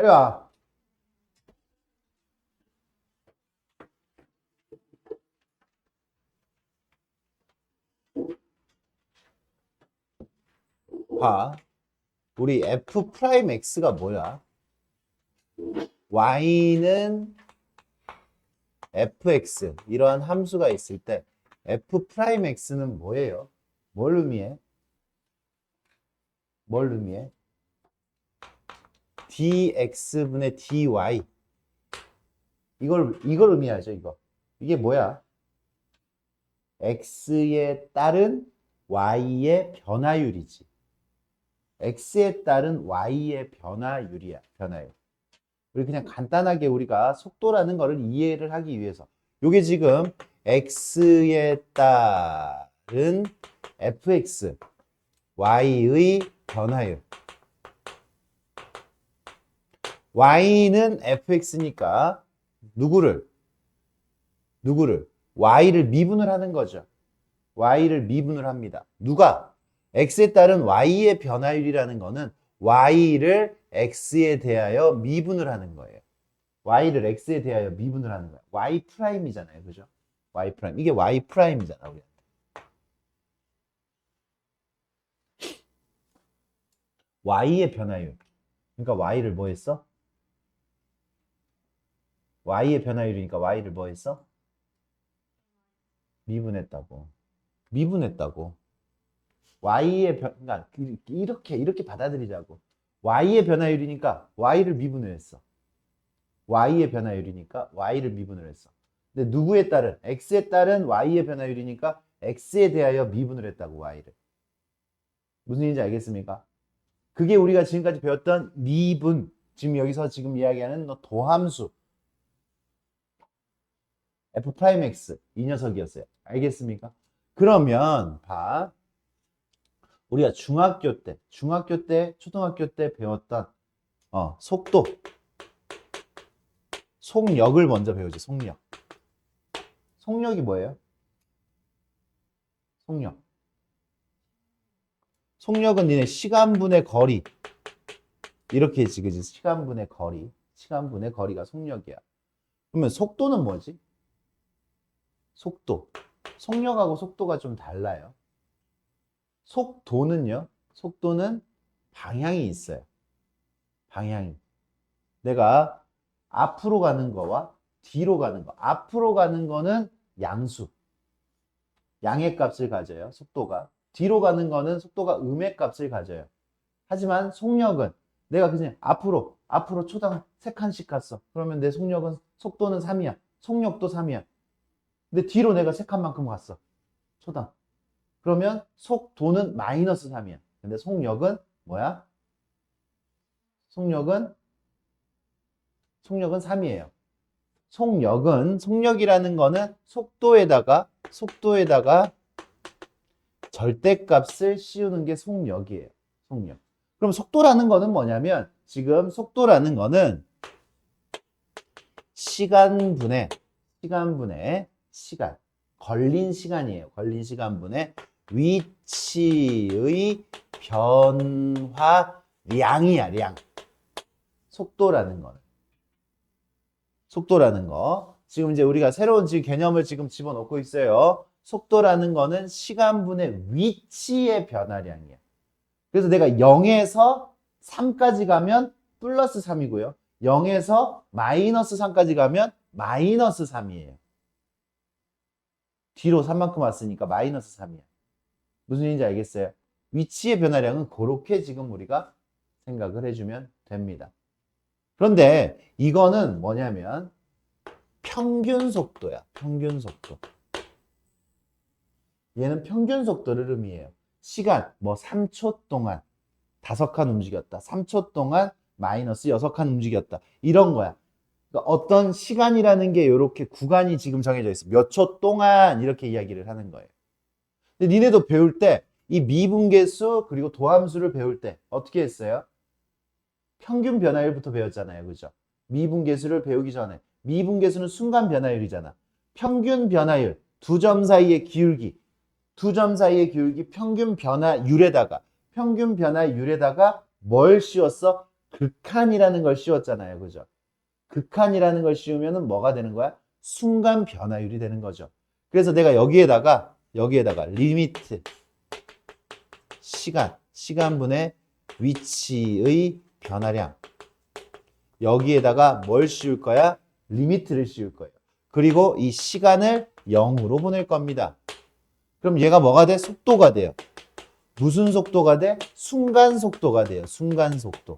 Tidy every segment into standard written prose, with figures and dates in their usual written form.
빨리 와. 봐. 우리 f 프라임 x가 뭐야? y는 fx 이러한 함수가 있을 때 f 프라임 x는 뭐예요? 뭘 의미해? 뭘 의미해? dx분의 dy 이걸 의미하죠. 이게 뭐야? x에 따른 y의 변화율이지. x에 따른 y의 변화율이야. 변화율. 우리 그냥 간단하게 우리가 속도라는 거를 이해를 하기 위해서 요게 지금 x에 따른 fx y의 변화율. y는 fx니까 누구를 y를 미분을 하는 거죠. y를 미분을 합니다. 누가? x에 따른 y의 변화율이라는 거는 y를 x에 대하여 미분을 하는 거예요. y를 x에 대하여 미분을 하는 거예요. y 프라임이잖아요. 그죠? y 프라임. 이게 y 프라임이잖아, 우리. y의 변화율. 그러니까 y를 뭐 했어? y의 변화율이니까 y를 뭐 했어? 미분했다고. y의 그러니까 이렇게 받아들이자고. y의 변화율이니까 y를 미분을 했어. y의 변화율이니까 y를 미분을 했어. 근데 누구에 따른? x에 따른 y의 변화율이니까 x에 대하여 미분을 했다고, y를. 무슨 얘기인지 알겠습니까? 그게 우리가 지금까지 배웠던 미분. 지금 여기서 지금 이야기하는 도함수. f'x 이 녀석이었어요. 알겠습니까? 그러면 봐. 우리가 중학교 때, 초등학교 때 배웠던 속도, 속력을 먼저 배우지. 속력이 뭐예요? 속력은 니네 시간분의 거리 이렇게 했지, 그지? 시간분의 거리가 속력이야. 그러면 속도는 뭐지? 속력하고 속도가 좀 달라요. 속도는 방향이 있어요. 내가 앞으로 가는 거와 뒤로 가는 거. 앞으로 가는 거는 양의 값을 가져요. 속도가. 뒤로 가는 거는 속도가 음의 값을 가져요. 하지만 속력은 내가 그냥 앞으로 초당 3칸씩 갔어. 그러면 내 속도는 3이야. 속력도 3이야. 근데 뒤로 내가 3칸만큼 갔어. 초당. 그러면 속도는 마이너스 3이야. 근데 속력은 뭐야? 속력은 3이에요. 속력이라는 거는 속도에다가 절대값을 씌우는 게 속력이에요. 그럼 속도라는 거는 뭐냐면, 지금 속도라는 거는 시간분의 시간. 걸린 시간이에요. 걸린 시간분의 위치의 변화량이야, 량. 속도라는 거. 지금 이제 우리가 새로운 개념을 지금 집어넣고 있어요. 속도라는 거는 시간분의 위치의 변화량이야. 그래서 내가 0에서 3까지 가면 플러스 3이고요. 0에서 마이너스 3까지 가면 마이너스 3이에요. 뒤로 3만큼 왔으니까 마이너스 3이야. 무슨 얘기인지 알겠어요? 위치의 변화량은 그렇게 지금 우리가 생각을 해주면 됩니다. 그런데 이거는 뭐냐면 평균 속도야. 얘는 평균 속도를 의미해요. 시간 3초 동안 5칸 움직였다. 3초 동안 마이너스 6칸 움직였다. 이런 거야. 그러니까 어떤 시간이라는 게 이렇게 구간이 지금 정해져 있어. 몇 초 동안 이렇게 이야기를 하는 거예요. 근데 니네도 배울 때 이 미분계수 그리고 도함수를 배울 때 어떻게 했어요? 평균 변화율부터 배웠잖아요. 그죠? 미분계수를 배우기 전에 미분계수는 순간 변화율이잖아. 평균 변화율, 두 점 사이의 기울기 평균 변화율에다가 뭘 씌웠어? 극한이라는 걸 씌웠잖아요. 그죠? 극한이라는 걸 씌우면은 뭐가 되는 거야? 순간 변화율이 되는 거죠. 그래서 내가 여기에다가 리미트 시간분의 위치의 변화량 여기에다가 뭘 씌울 거야? 리미트를 씌울 거예요. 그리고 이 시간을 0으로 보낼 겁니다. 그럼 얘가 뭐가 돼? 속도가 돼요. 무슨 속도가 돼? 순간 속도가 돼요. 순간 속도.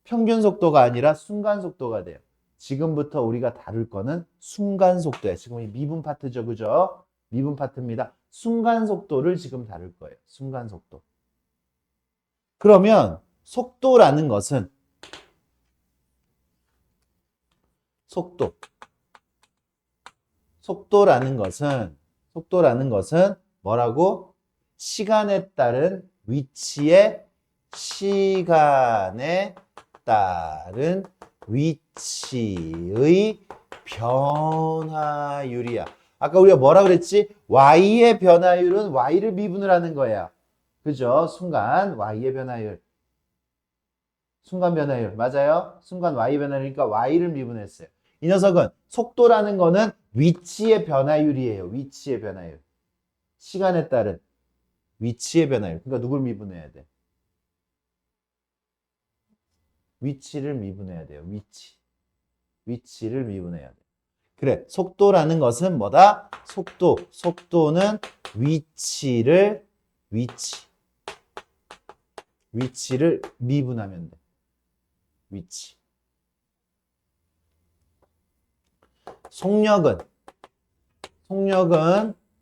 평균 속도가 아니라 순간 속도가 돼요. 지금부터 우리가 다룰 거는 순간 속도예요. 지금 이 미분 파트죠. 그죠? 미분 파트입니다. 순간 속도를 지금 다룰 거예요. 순간 속도. 그러면 속도라는 것은 속도라는 것은 뭐라고? 시간에 따른 위치의 변화율이야. 아까 우리가 뭐라 그랬지? y의 변화율은 y를 미분을 하는 거예요. 그죠? 순간 y의 변화율. 순간 변화율. 맞아요? 순간 y 변화율이니까 y를 미분했어요. 이 녀석은 속도라는 거는 위치의 변화율이에요. 위치의 변화율. 시간에 따른 위치의 변화율. 그러니까 누굴 미분해야 돼? 위치를 미분해야 돼요. 위치를 미분해야 돼. 그래. 속도라는 것은 뭐다? 속도는 위치를 미분하면 돼. 위치. 속력은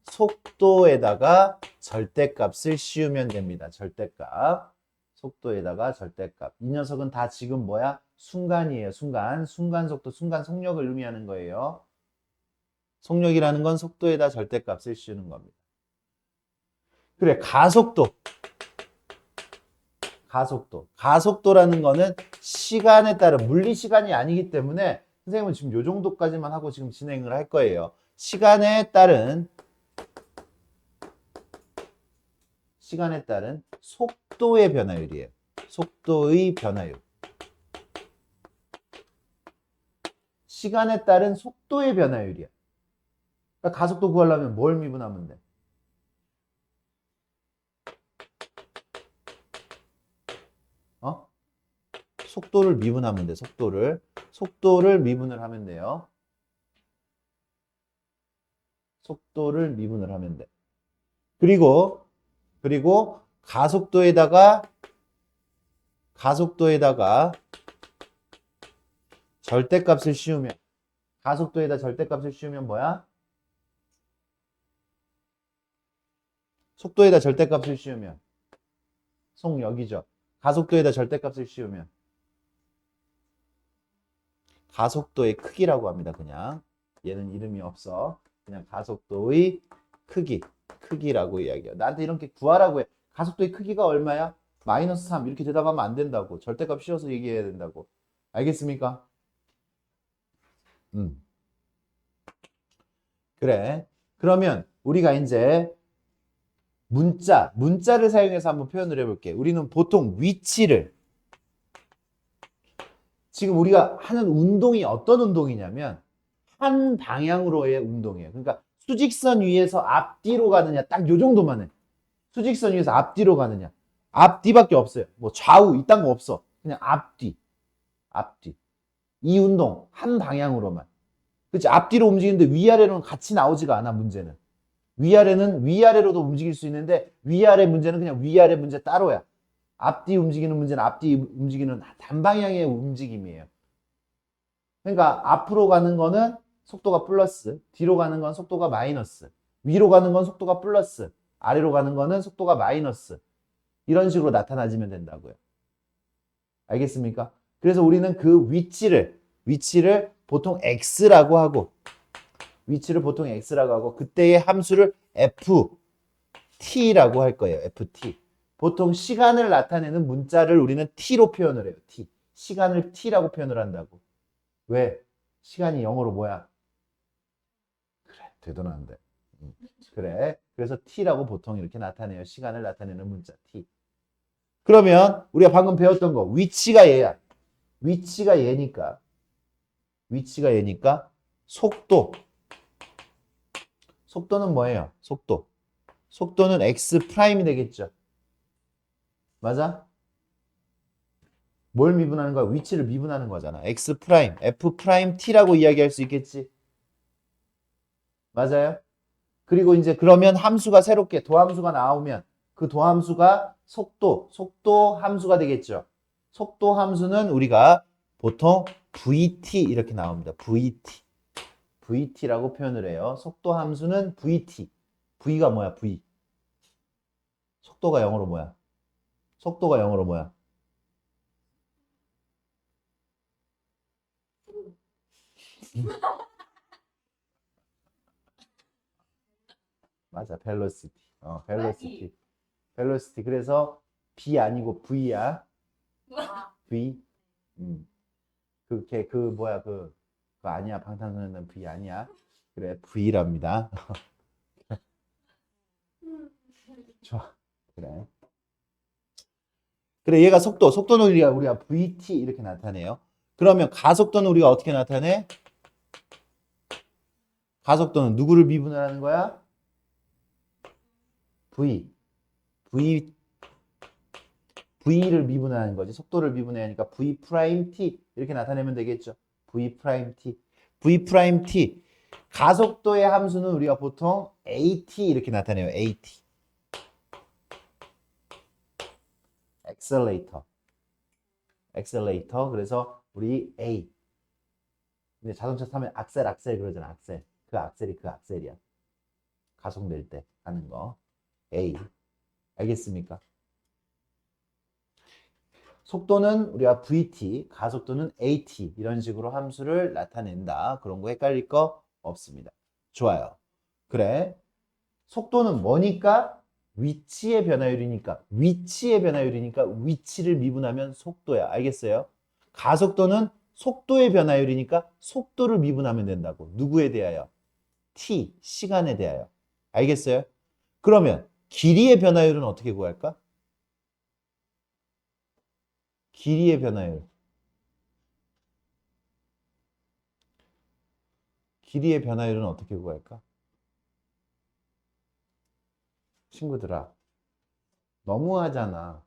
속도에다가 절대값을 씌우면 됩니다. 절대값. 속도에다가 절대값. 이 녀석은 다 지금 뭐야? 순간이에요. 순간 속도, 순간 속력을 의미하는 거예요. 속력이라는 건 속도에다 절대값을 씌우는 겁니다. 그래, 가속도라는 거는 시간에 따른 물리시간이 아니기 때문에 선생님은 지금 요 정도까지만 하고 지금 진행을 할 거예요. 시간에 따른 속도의 변화율이에요. 속도의 변화율. 시간에 따른 속도의 변화율이야. 그러니까 가속도 구하려면 뭘 미분하면 돼? 속도를 미분하면 돼. 속도를 미분을 하면 돼요. 속도를 미분을 하면 돼. 그리고 가속도에다가 절대값을 씌우면 뭐야? 속도에다 절대값을 씌우면 속력이죠. 가속도에다 절대값을 씌우면 가속도의 크기라고 합니다. 그냥 얘는 이름이 없어. 그냥 가속도의 크기라고 이야기해요. 나한테 이렇게 구하라고 해. 가속도의 크기가 얼마야? 마이너스 3 이렇게 대답하면 안 된다고. 절대값 씌워서 얘기해야 된다고. 알겠습니까? 그래. 그러면 우리가 이제 문자를 사용해서 한번 표현을 해볼게. 우리는 보통 위치를 지금 우리가 하는 운동이 어떤 운동이냐면 한 방향으로의 운동이에요. 그러니까 수직선 위에서 앞뒤로 가느냐 딱 요 정도만 해. 수직선 위에서 앞뒤로 가느냐. 앞뒤밖에 없어요. 뭐 좌우 이딴 거 없어. 그냥 앞뒤. 이 운동 한 방향으로만. 그치? 앞뒤로 움직이는데 위아래로는 같이 나오지가 않아, 문제는. 위아래는 위아래로도 움직일 수 있는데 위아래 문제는 그냥 위아래 문제 따로야. 앞뒤 움직이는 문제는 앞뒤 움직이는 단방향의 움직임이에요. 그러니까 앞으로 가는 거는 속도가 플러스, 뒤로 가는 건 속도가 마이너스, 위로 가는 건 속도가 플러스, 아래로 가는 거는 속도가 마이너스. 이런 식으로 나타나지면 된다고요. 알겠습니까? 그래서 우리는 그 위치를 보통 x라고 하고 그때의 함수를 ft라고 할 거예요. ft. 보통 시간을 나타내는 문자를 우리는 t로 표현을 해요. t. 시간을 t라고 표현을 한다고. 왜? 시간이 영어로 뭐야? 그래, 되돌아는데. 그래. 그래서 t라고 보통 이렇게 나타내요. 시간을 나타내는 문자 t. 그러면 우리가 방금 배웠던 거 위치가 얘야. 위치가 얘니까 속도는 뭐예요? 속도는 x 프라임이 되겠죠. 맞아? 뭘 미분하는 거야? 위치를 미분하는 거잖아. x 프라임, f 프라임 t라고 이야기할 수 있겠지. 맞아요? 그리고 이제 그러면 함수가 새롭게 도함수가 나오면 그 도함수가 속도 함수가 되겠죠. 속도 함수는 우리가 보통 vt 이렇게 나옵니다. vt라고 표현을 해요. 속도 함수는 vt. v가 뭐야? v. 속도가 영어로 뭐야? 맞아, velocity. velocity. 그래서 b 아니고 v야. v. 그거 아니야. 방탄소년단 v 아니야. 그래, v랍니다. 좋아. 그래. 그래, 얘가 속도는 우리가 vt 이렇게 나타내요. 그러면 가속도는 우리가 어떻게 나타내? 가속도는 누구를 미분을 하는 거야? v를 미분하는 거지. 속도를 미분해야 하니까 v 프라임 t 이렇게 나타내면 되겠죠. v 프라임 t. 가속도의 함수는 우리가 보통 at 이렇게 나타내요. at. accelerator. 그래서 우리 a. 근데 자동차 타면 악셀 그러잖아. 악셀. 그 악셀이야. 가속될 때 하는 거. a. 알겠습니까? 속도는 우리가 vt, 가속도는 at 이런 식으로 함수를 나타낸다. 그런 거 헷갈릴 거 없습니다. 좋아요. 그래. 속도는 뭐니까? 위치의 변화율이니까 위치를 미분하면 속도야. 알겠어요? 가속도는 속도의 변화율이니까 속도를 미분하면 된다고. 누구에 대하여? t, 시간에 대하여. 알겠어요? 그러면 길이의 변화율은 어떻게 구할까? 길이의 변화율은 어떻게 구할까? 친구들아, 너무하잖아.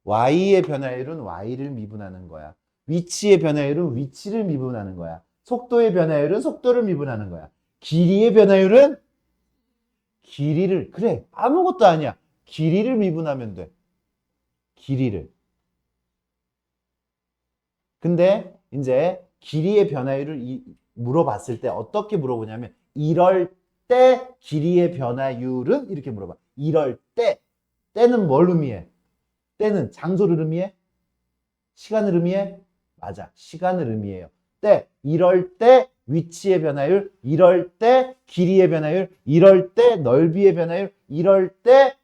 y의 변화율은 y를 미분하는 거야. 위치의 변화율은 위치를 미분하는 거야. 속도의 변화율은 속도를 미분하는 거야. 길이의 변화율은 길이를, 그래, 아무것도 아니야. 길이를 미분하면 돼. 길이를. 근데 이제 길이의 변화율을 물어봤을 때 어떻게 물어보냐면 이럴 때 길이의 변화율은 이렇게 물어봐. 이럴 때. 때는 뭘 의미해? 때는 장소를 의미해? 시간을 의미해? 맞아. 시간을 의미해요. 때. 이럴 때 위치의 변화율, 이럴 때 길이의 변화율, 이럴 때 넓이의 변화율, 이럴 때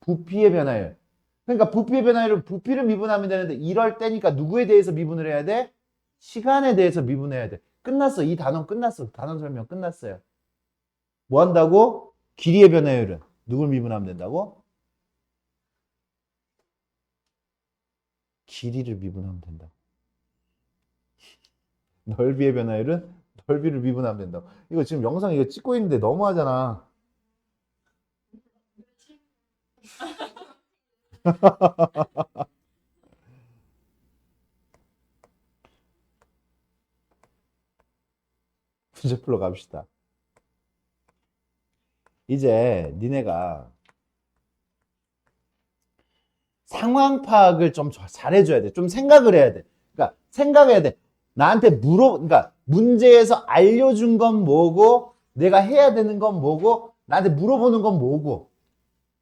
부피의 변화율. 그러니까 부피의 변화율은 부피를 미분하면 되는데 이럴 때니까 누구에 대해서 미분을 해야 돼? 시간에 대해서 미분해야 돼. 끝났어. 이 단원 끝났어. 단원 설명 끝났어요. 뭐 한다고? 길이의 변화율은 누굴 미분하면 된다고? 길이를 미분하면 된다고. 넓이의 변화율은 넓이를 미분하면 된다고. 이거 지금 영상 이거 찍고 있는데 너무하잖아. 문제 풀러 갑시다. 이제 니네가 상황 파악을 좀 잘해줘야 돼. 좀 생각을 해야 돼. 그러니까 생각해야 돼. 나한테 그러니까 문제에서 알려준 건 뭐고, 내가 해야 되는 건 뭐고, 나한테 물어보는 건 뭐고.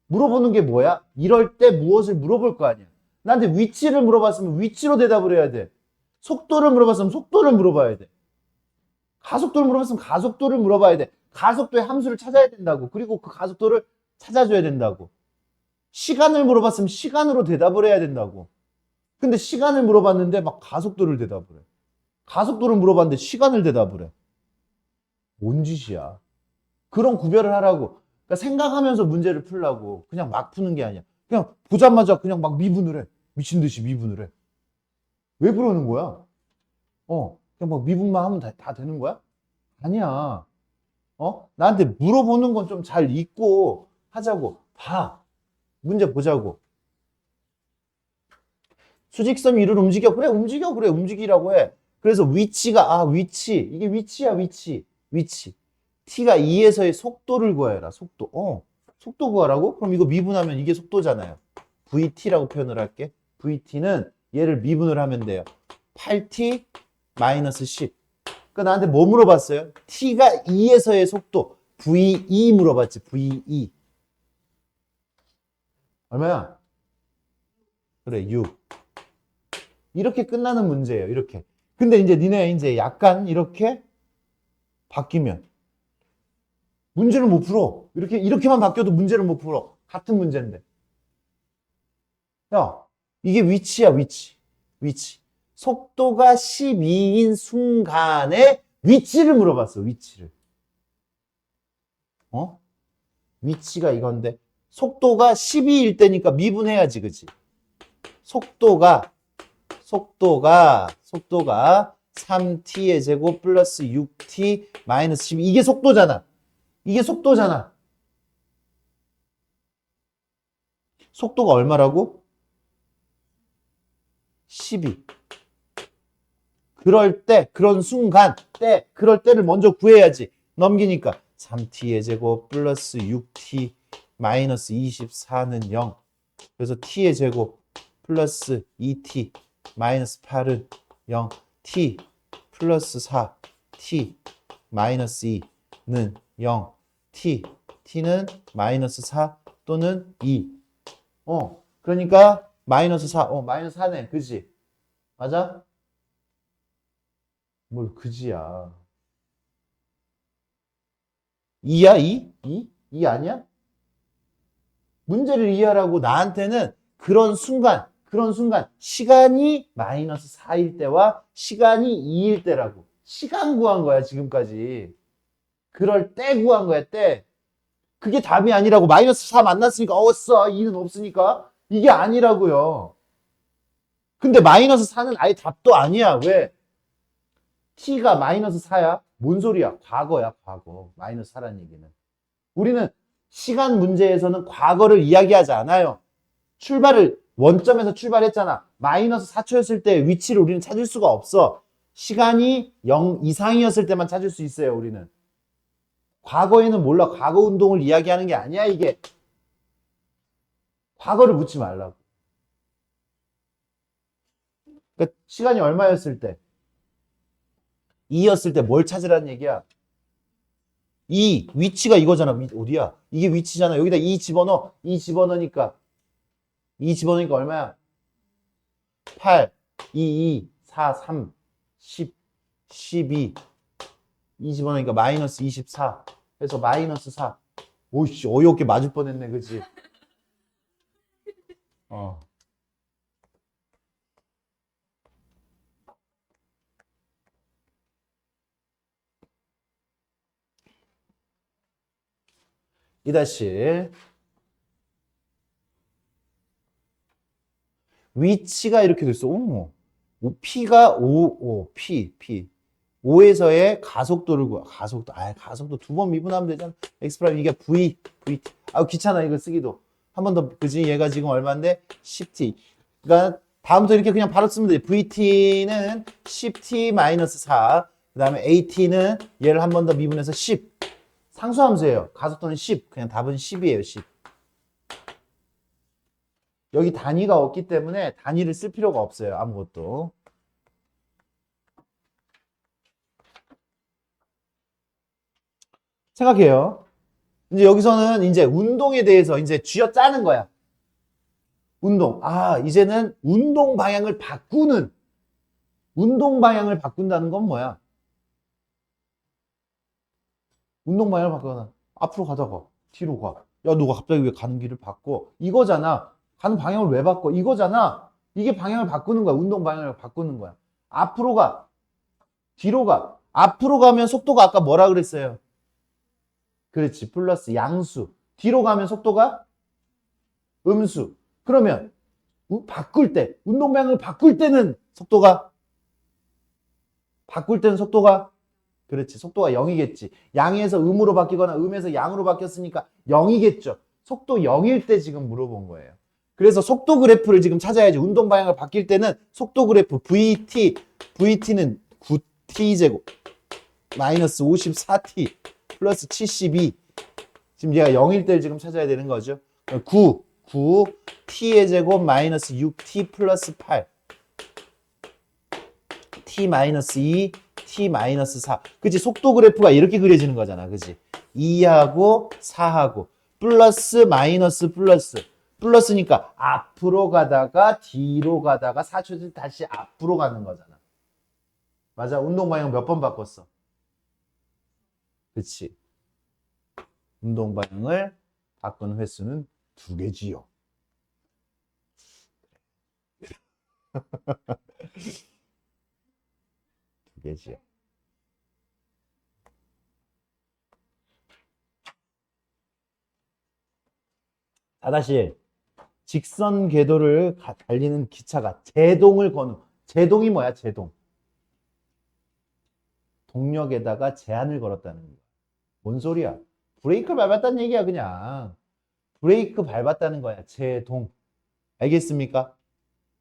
물어보는 게 뭐야? 이럴 때 무엇을 물어볼 거 아니야. 나한테 위치를 물어봤으면 위치로 대답을 해야 돼. 속도를 물어봤으면 속도를 물어봐야 돼. 가속도를 물어봤으면 가속도를 물어봐야 돼. 가속도의 함수를 찾아야 된다고. 그리고 그 가속도를 찾아줘야 된다고. 시간을 물어봤으면 시간으로 대답을 해야 된다고. 근데 시간을 물어봤는데 막 가속도를 대답을 해. 가속도를 물어봤는데 시간을 대답을 해. 뭔 짓이야. 그런 구별을 하라고. 그러니까 생각하면서 문제를 풀라고. 그냥 막 푸는 게 아니야. 그냥 보자마자 그냥 막 미분을 해. 미친 듯이 미분을 해. 왜 그러는 거야? 그냥 막 미분만 하면 다 되는 거야? 아니야. 나한테 물어보는 건 좀 잘 읽고 하자고. 봐. 문제 보자고. 수직선 위를 움직여. 그래, 움직여. 그래, 움직이라고 해. 그래서 위치. 이게 위치야, 위치. 위치. t가 2에서의 속도를 구하여라. 속도. 속도 구하라고? 그럼 이거 미분하면 이게 속도잖아요. vt라고 표현을 할게. vt는 얘를 미분을 하면 돼요. 8t 마이너스 10. 그러니까 나한테 뭐 물어봤어요? t가 2에서의 속도. ve 물어봤지. ve. 얼마야? 그래, 6. 이렇게 끝나는 문제예요. 이렇게. 근데 이제 니네 이제 약간 이렇게 바뀌면 문제를 못 풀어. 이렇게만 바뀌어도 문제를 못 풀어. 같은 문제인데. 야, 이게 위치야, 위치. 위치. 속도가 12인 순간에 위치를 물어봤어, 위치를. 위치가 이건데. 속도가 12일 때니까 미분해야지, 그치? 속도가 3t의 제곱 플러스 6t 마이너스 12. 이게 속도잖아. 이게 속도잖아. 속도가 얼마라고? 12. 그럴 때, 그런 순간, 그럴 때를 먼저 구해야지. 넘기니까 3t의 제곱 플러스 6t 마이너스 24는 0. 그래서 t의 제곱 플러스 2t 마이너스 8은 0. t 플러스 4 t 마이너스 2는 0. t는 마이너스 4 또는 2. 그러니까 마이너스 4. 마이너스 4네. 그지? 맞아? 뭘 그지야. 2야, 2? 2 아니야? 문제를 이해하라고 나한테는 그런 순간, 시간이 마이너스 4일 때와 시간이 2일 때라고. 시간 구한 거야, 지금까지. 그럴 때 구한 거야, 때. 그게 답이 아니라고. 마이너스 4 만났으니까, 써. 2는 없으니까. 이게 아니라고요. 근데 마이너스 4는 아예 답도 아니야. 왜? t가 마이너스 4야? 뭔 소리야? 과거야, 과거. 마이너스 4라는 얘기는. 우리는 시간 문제에서는 과거를 이야기하지 않아요. 원점에서 출발했잖아. 마이너스 4초였을 때 위치를 우리는 찾을 수가 없어. 시간이 0 이상이었을 때만 찾을 수 있어요, 우리는. 과거에는 몰라. 과거 운동을 이야기하는 게 아니야, 이게. 과거를 묻지 말라고. 그러니까 시간이 얼마였을 때? 2였을 때 뭘 찾으라는 얘기야? 위치가 이거잖아. 어디야? 이게 위치잖아. 여기다 2 집어넣어. 2 집어넣으니까 얼마야? 8, 2, 4, 3, 10, 12. 2 집어넣으니까 마이너스 24. 그래서 마이너스 4. 오이씨, 어이없게 맞을 뻔했네, 그치? 이다시 위치가 이렇게 됐어. P가 P. 5에서의 가속도를 구하. 가속도 두 번 미분하면 되잖아. X 프라임 이게 VT. 귀찮아 이거 쓰기도. 한 번 더, 그지? 얘가 지금 얼마인데? 10t. 그러니까 다음부터 이렇게 그냥 바로 쓰면 돼. VT는 10t 마이너스 4. 그 다음에 AT는 얘를 한 번 더 미분해서 10. 상수함수예요. 가속도는 10. 그냥 답은 10이에요. 10. 여기 단위가 없기 때문에 단위를 쓸 필요가 없어요. 아무것도. 생각해요. 이제 여기서는 이제 운동에 대해서 이제 쥐어 짜는 거야. 운동. 이제는 운동 방향을 바꾼다는 건 뭐야? 운동 방향을 바꾸나? 앞으로 가다가 뒤로 가. 야, 너가 갑자기 왜 가는 길을 바꿔? 이거잖아. 가는 방향을 왜 바꿔? 이거잖아. 이게 방향을 바꾸는 거야. 운동 방향을 바꾸는 거야. 앞으로 가. 뒤로 가. 앞으로 가면 속도가 아까 뭐라 그랬어요? 그렇지. 플러스 양수. 뒤로 가면 속도가 음수. 그러면 바꿀 때, 운동 방향을 바꿀 때는 속도가 그렇지. 속도가 0이겠지. 양에서 음으로 바뀌거나 음에서 양으로 바뀌었으니까 0이겠죠. 속도 0일 때 지금 물어본 거예요. 그래서 속도 그래프를 지금 찾아야지. 운동 방향을 바뀔 때는 속도 그래프 VT는 9T제곱 마이너스 54T 플러스 72. 지금 얘가 0일 때를 지금 찾아야 되는 거죠. 9 T의 제곱 마이너스 6T 플러스 8 T 마이너스 2 T 마이너스 4. 그치? 속도 그래프가 이렇게 그려지는 거잖아. 그치? 2하고 4하고 플러스 마이너스 플러스니까 앞으로 가다가 뒤로 가다가 4초 뒤 다시 앞으로 가는 거잖아. 맞아? 운동 방향 몇 번 바꿨어? 그치? 운동 방향을 바꾼 횟수는 2개지요. 두 개지요. 다다시 직선 궤도를 달리는 기차가 제동을 거는 제동이 뭐야? 제동. 동력에다가 제한을 걸었다는 거야. 뭔 소리야? 브레이크 밟았다는 얘기야 그냥. 브레이크 밟았다는 거야. 제동. 알겠습니까?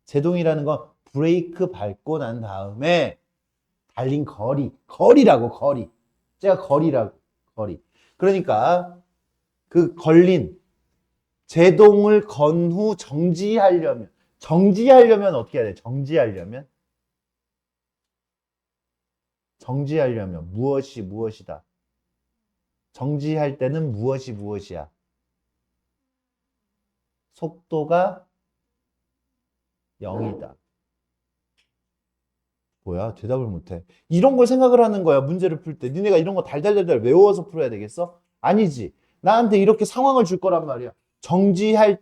제동이라는 건 브레이크 밟고 난 다음에 달린 거리라고 거리. 제가 거리라고 거리. 그러니까 그 걸린 제동을 건 후 정지하려면 어떻게 해야 돼? 정지하려면 무엇이다. 정지할 때는 무엇이야? 속도가 0이다. 뭐야? 대답을 못해. 이런 걸 생각을 하는 거야. 문제를 풀 때. 니네가 이런 거 달달달달 외워서 풀어야 되겠어? 아니지. 나한테 이렇게 상황을 줄 거란 말이야. 정지할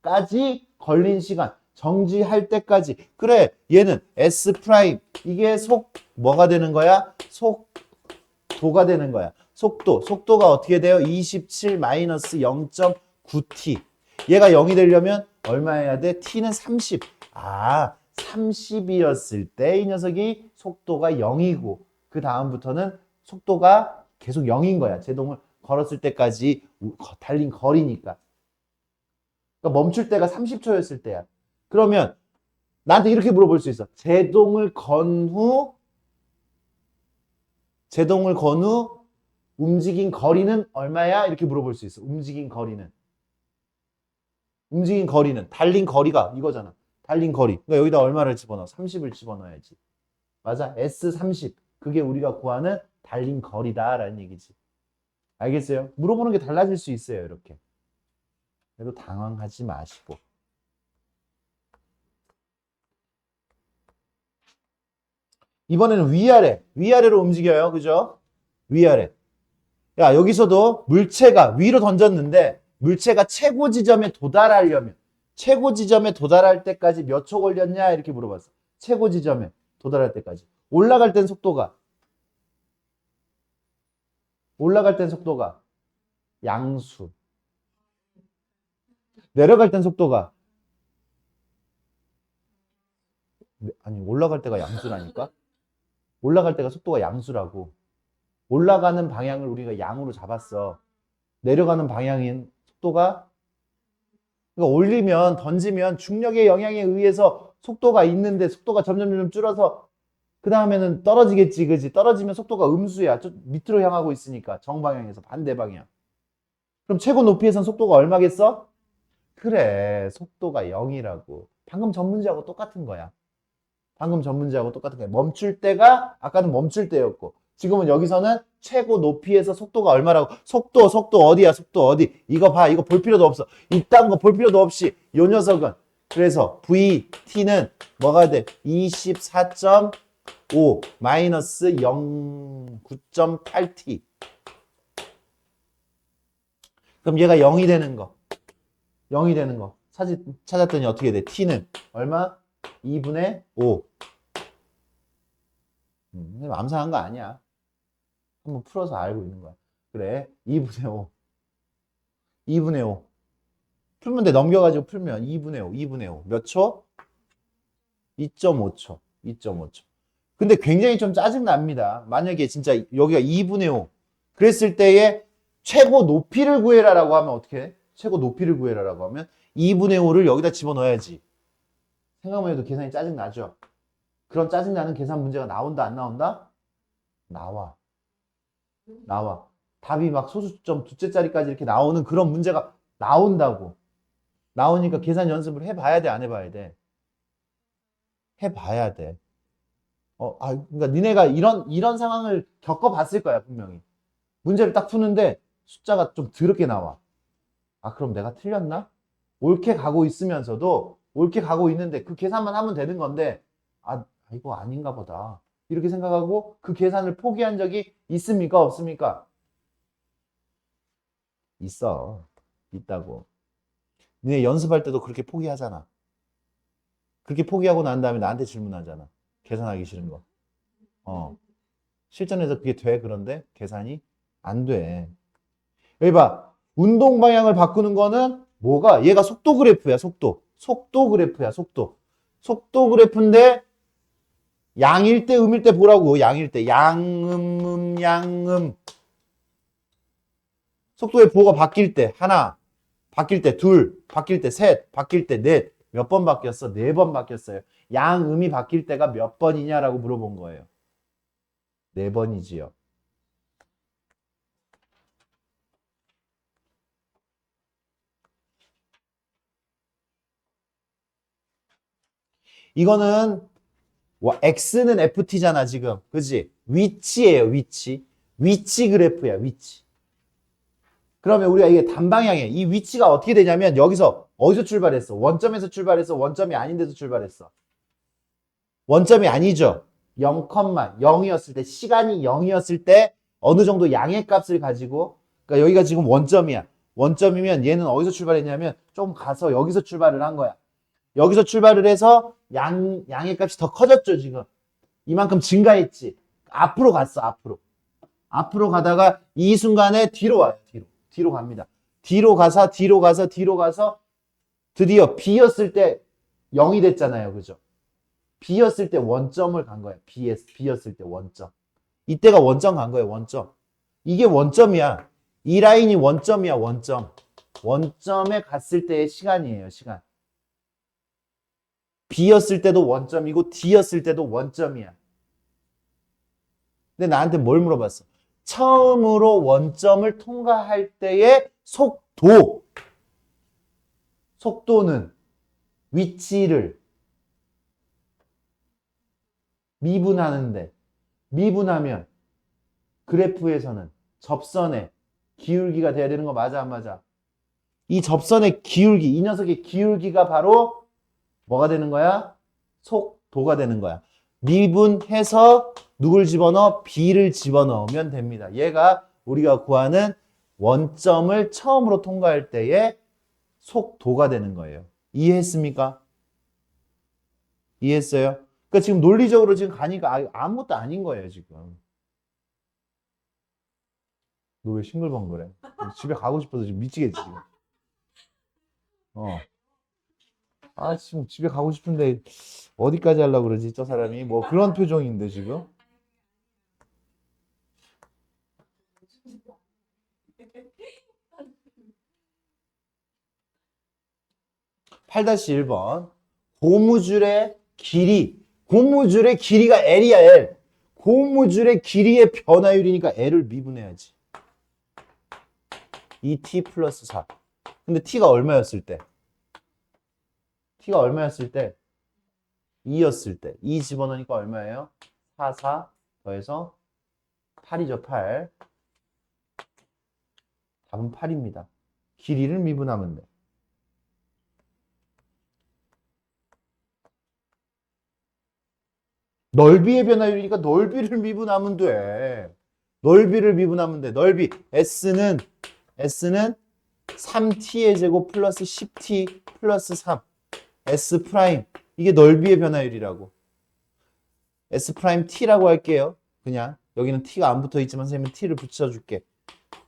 때까지 걸린 시간. 정지할 때까지. 그래. 얘는 S 프라임. 이게 뭐가 되는 거야? 속도가 되는 거야. 속도가 어떻게 돼요? 27 마이너스 0.9t. 얘가 0이 되려면 얼마 해야 돼? t는 30. 30이었을 때 이 녀석이 속도가 0이고 그 다음부터는 속도가 계속 0인 거야. 제동을 걸었을 때까지 달린 거리니까. 그러니까 멈출 때가 30초였을 때야. 그러면 나한테 이렇게 물어볼 수 있어. 제동을 건 후 움직인 거리는 얼마야? 이렇게 물어볼 수 있어. 움직인 거리는 달린 거리가 이거잖아. 달린 거리. 그러니까 여기다 얼마를 집어넣어? 30을 집어넣어야지. 맞아. S30. 그게 우리가 구하는 달린 거리다라는 얘기지. 알겠어요? 물어보는 게 달라질 수 있어요. 이렇게. 그래도 당황하지 마시고. 이번에는 위아래로 움직여요. 그죠? 위아래. 야, 여기서도 물체가 위로 던졌는데 물체가 최고 지점에 도달할 때까지 몇 초 걸렸냐? 이렇게 물어봤어. 최고 지점에 도달할 때까지. 올라갈 땐 속도가 양수. 내려갈 땐 속도가 올라갈 때가 양수라니까? 올라갈 때가 속도가 양수라고. 올라가는 방향을 우리가 양으로 잡았어. 내려가는 방향인 속도가 그러니까 던지면 중력의 영향에 의해서 속도가 있는데 속도가 점점 줄어서 그 다음에는 떨어지겠지, 그지? 떨어지면 속도가 음수야. 좀 밑으로 향하고 있으니까 정방향에서 반대 방향. 그럼 최고 높이에선 속도가 얼마겠어? 그래, 속도가 0이라고. 방금 전 문제하고 똑같은 거야. 멈출 때가 아까는 멈출 때였고 지금은 여기서는 최고 높이에서 속도가 얼마라고. 속도 어디야? 속도 어디? 이거 봐. 이거 볼 필요도 없어. 이딴 거 볼 필요도 없이 요 녀석은 그래서 VT는 뭐가 돼? 24.5 마이너스 9.8T. 그럼 얘가 0이 되는 거. 찾았더니 어떻게 돼? T는 얼마? 2분의 5. 암산한 거 아니야. 한번 풀어서 알고 있는 거야. 그래. 2분의 5. 풀면 돼. 넘겨가지고 풀면 2분의 5, 2분의 5. 몇 초? 2.5초. 2.5초. 근데 굉장히 좀 짜증납니다. 만약에 진짜 여기가 2분의 5. 그랬을 때에 최고 높이를 구해라라고 하면 어떻게 해? 최고 높이를 구해라라고 하면 2분의 5를 여기다 집어넣어야지. 생각만 해도 계산이 짜증나죠? 그런 짜증나는 계산 문제가 나온다, 안 나온다? 나와. 나와. 답이 막 소수점 두째 자리까지 이렇게 나오는 그런 문제가 나온다고. 나오니까 계산 연습을 해봐야 돼, 안 해봐야 돼? 해봐야 돼. 그러니까 니네가 이런 상황을 겪어봤을 거야, 분명히. 문제를 딱 푸는데 숫자가 좀 더럽게 나와. 아, 그럼 내가 틀렸나? 옳게 가고 있으면서도 옳게 가고 있는데 그 계산만 하면 되는 건데, 이거 아닌가 보다. 이렇게 생각하고 그 계산을 포기한 적이 있습니까? 없습니까? 있어. 있다고. 니네 연습할 때도 그렇게 포기하잖아. 그렇게 포기하고 난 다음에 나한테 질문하잖아. 계산하기 싫은 거. 실전에서 그게 돼. 그런데 계산이 안 돼. 여기 봐. 운동 방향을 바꾸는 거는 뭐가? 얘가 속도 그래프야, 속도. 속도 그래프야, 속도. 속도 그래프인데 양일 때, 음일 때 보라고. 양일 때. 양음. 속도의 보가 바뀔 때 하나, 바뀔 때 둘, 바뀔 때 셋, 바뀔 때 넷. 몇 번 바뀌었어? 4번 바뀌었어요. 양음이 바뀔 때가 몇 번이냐라고 물어본 거예요. 4번이지요. 이거는 x는 ft잖아 지금. 그지? 위치예요, 위치. 위치 그래프야, 위치. 그러면 우리가 이게 단방향에 이 위치가 어떻게 되냐면 여기서 어디서 출발했어? 원점에서 출발했어? 원점이 아닌 데서 출발했어? 원점이 아니죠. 0,0이었을 때, 시간이 0이었을 때 어느 정도 양의 값을 가지고, 그러니까 여기가 지금 원점이야. 원점이면 얘는 어디서 출발했냐면 좀 가서 여기서 출발을 한 거야. 여기서 출발을 해서 양의 값이 더 커졌죠, 지금. 이만큼 증가했지. 앞으로 갔어, 앞으로. 앞으로 가다가 이 순간에 뒤로 와요, 뒤로. 뒤로 갑니다. 뒤로 가서 드디어 B였을 때 0이 됐잖아요, 그죠? B였을 때 원점을 간 거야. B였을 때 원점. 이때가 원점 간 거예요, 원점. 이게 원점이야. 이 라인이 원점이야, 원점. 원점에 갔을 때의 시간이에요, 시간. B였을 때도 원점이고 D였을 때도 원점이야. 근데 나한테 뭘 물어봤어? 처음으로 원점을 통과할 때의 속도. 속도는 위치를 미분하는데, 미분하면 그래프에서는 접선의 기울기가 돼야 되는 거 맞아, 안 맞아? 이 접선의 기울기, 이 녀석의 기울기가 바로 뭐가 되는 거야? 속도가 되는 거야. 미분해서 누굴 집어넣어? B를 집어넣으면 됩니다. 얘가 우리가 구하는 원점을 처음으로 통과할 때의 속도가 되는 거예요. 이해했습니까? 이해했어요? 그러니까 지금 논리적으로 지금 가니까 아무것도 아닌 거예요, 지금. 너 왜 싱글벙글해? 집에 가고 싶어서 지금 미치겠지, 지금. 지금 집에 가고 싶은데 어디까지 하려고 그러지, 저 사람이? 뭐 그런 표정인데, 지금? 8-1번. 고무줄의 길이가 L이야, L. 고무줄의 길이의 변화율이니까 L을 미분해야지. 2t 플러스 4. 근데 t가 얼마였을 때? t가 얼마였을 때? 2였을 때. 2 집어넣으니까 얼마예요? 4 더해서 8이죠, 8. 답은 8입니다. 길이를 미분하면 돼. 넓이의 변화율이니까 넓이를 미분하면 돼. 넓이를 미분하면 돼. 넓이. S는 3t의 제곱 플러스 10t 플러스 3. S 프라임. 이게 넓이의 변화율이라고. S 프라임 t라고 할게요. 그냥. 여기는 t가 안 붙어 있지만 선생님은 t를 붙여줄게.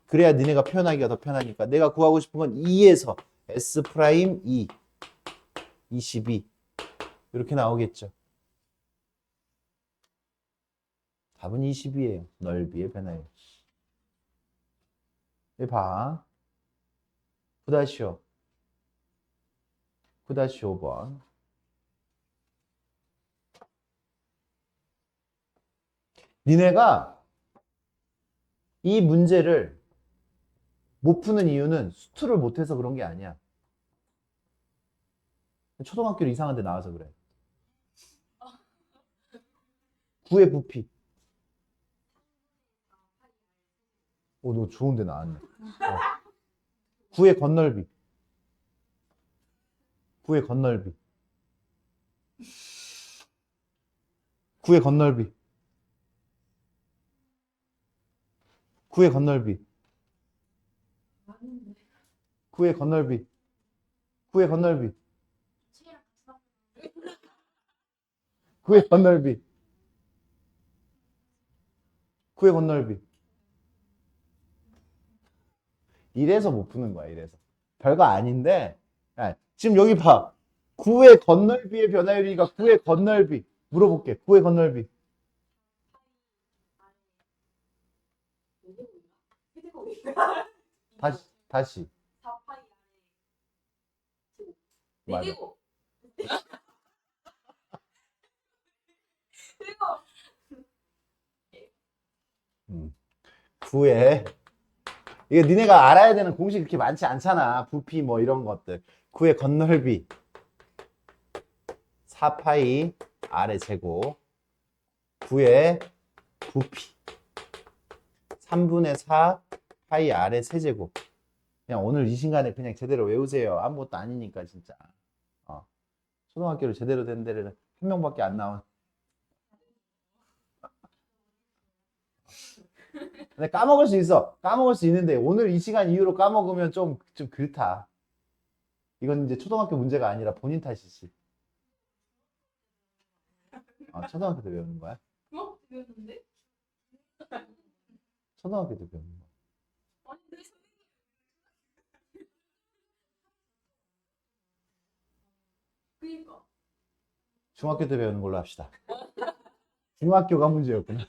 그래야 니네가 표현하기가 더 편하니까. 내가 구하고 싶은 건 2에서 S 프라임 2, 22 이렇게 나오겠죠. 답은 20이에요. 넓이의 변화율. 여기 봐. 9-5. 9-5번. 니네가 이 문제를 못 푸는 이유는 수투를 못해서 그런 게 아니야. 초등학교를 이상한 데 나와서 그래. 9의 부피. 오, 너 좋은 데 나왔네. 9의 건널비. 9의 건널비. 9의 건널비. 9의 건널비. 9의 건널비. 9의 건널비. 9의 건널비. 9의 건널비. 이래서 못 푸는 거야, 이래서. 별거 아닌데, 야, 지금 여기 봐. 9의 건널비의 변화율이니까 9의 건널비. 물어볼게. 9의 건널비. 다시. 4파이 맞아. 제곱. 제곱. 9의 이게 니네가 알아야 되는 공식이 그렇게 많지 않잖아. 부피 뭐 이런 것들. 9의 건널비 4파이 R의 제곱 9의 부피 3분의 4 파이 R의 세제곱. 그냥 오늘 이 시간에 그냥 제대로 외우세요. 아무것도 아니니까 진짜. 초등학교를 제대로 된 데를 한 명밖에 안 나온. 근데 까먹을 수 있어. 까먹을 수 있는데 오늘 이 시간 이후로 까먹으면 좀 그렇다. 이건 이제 초등학교 문제가 아니라 본인 탓이지. 초등학교 때 배우는 거야? 배웠는데? 초등학교 때 배우는 거야. 아닌데 선생님. 그니까. 중학교 때 배우는 걸로 합시다. 중학교가 문제였구나.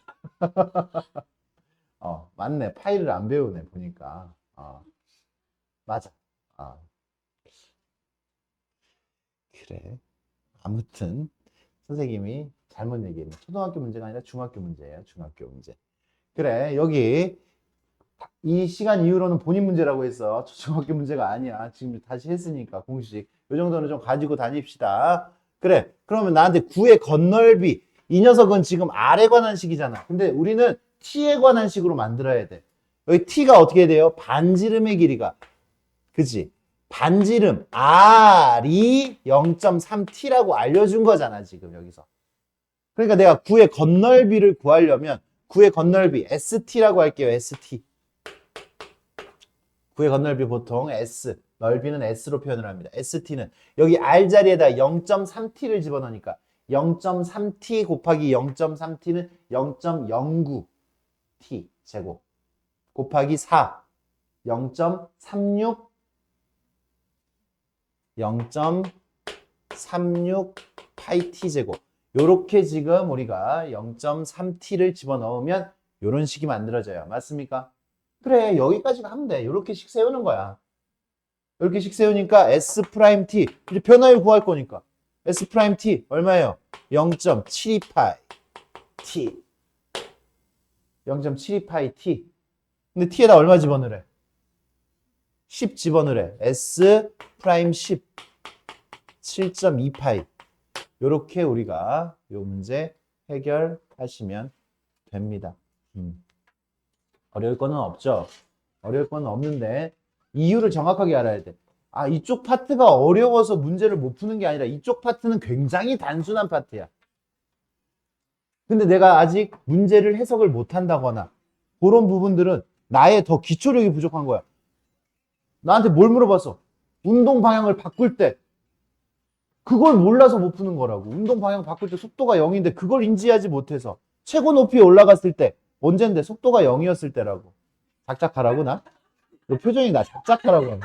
맞네. 파이를 안 배우네, 보니까. 맞아. 그래. 아무튼, 선생님이 잘못 얘기했네. 초등학교 문제가 아니라 중학교 문제예요. 중학교 문제. 그래. 여기, 이 시간 이후로는 본인 문제라고 했어. 중학교 문제가 아니야. 지금 다시 했으니까, 공식. 이 정도는 좀 가지고 다닙시다. 그래. 그러면 나한테 9의 건널비. 이 녀석은 지금 R에 관한 식이잖아. 근데 우리는 T에 관한 식으로 만들어야 돼. 여기 T가 어떻게 돼요? 반지름의 길이가. 그치? 반지름 R이 0.3T라고 알려준 거잖아, 지금 여기서. 그러니까 내가 9의 건널비를 구하려면 9의 건널비 ST라고 할게요, ST. 9의 건널비 보통 S, 넓이는 S로 표현을 합니다. ST는 여기 R 자리에다 0.3T를 집어넣으니까 0.3T 곱하기 0.3T는 0.09T 제곱 곱하기 4, 0.36 파이 T 제곱. 요렇게 지금 우리가 0.3T를 집어넣으면 요런 식이 만들어져요. 맞습니까? 그래, 여기까지가 하면 돼. 요렇게씩 세우는 거야. 이렇게씩 세우니까 S'T. 이제 변화율 구할 거니까. S''T 얼마예요? 0.72파이 T. 0.72파이 T. 근데 T에다 얼마 집어넣으래? 10 집어넣으래. S'10 7.2파이. 요렇게 우리가 요 문제 해결하시면 됩니다. 어려울 거는 없죠. 어려울 거는 없는데 이유를 정확하게 알아야 돼. 이쪽 파트가 어려워서 문제를 못 푸는 게 아니라 이쪽 파트는 굉장히 단순한 파트야. 근데 내가 아직 문제를 해석을 못 한다거나 그런 부분들은 나의 더 기초력이 부족한 거야. 나한테 뭘 물어봤어? 운동 방향을 바꿀 때 그걸 몰라서 못 푸는 거라고. 운동 방향 바꿀 때 속도가 0인데 그걸 인지하지 못해서 최고 높이에 올라갔을 때 언젠데 속도가 0이었을 때라고. 작작하라고 나? 너 표정이 나 작작하라고 하네.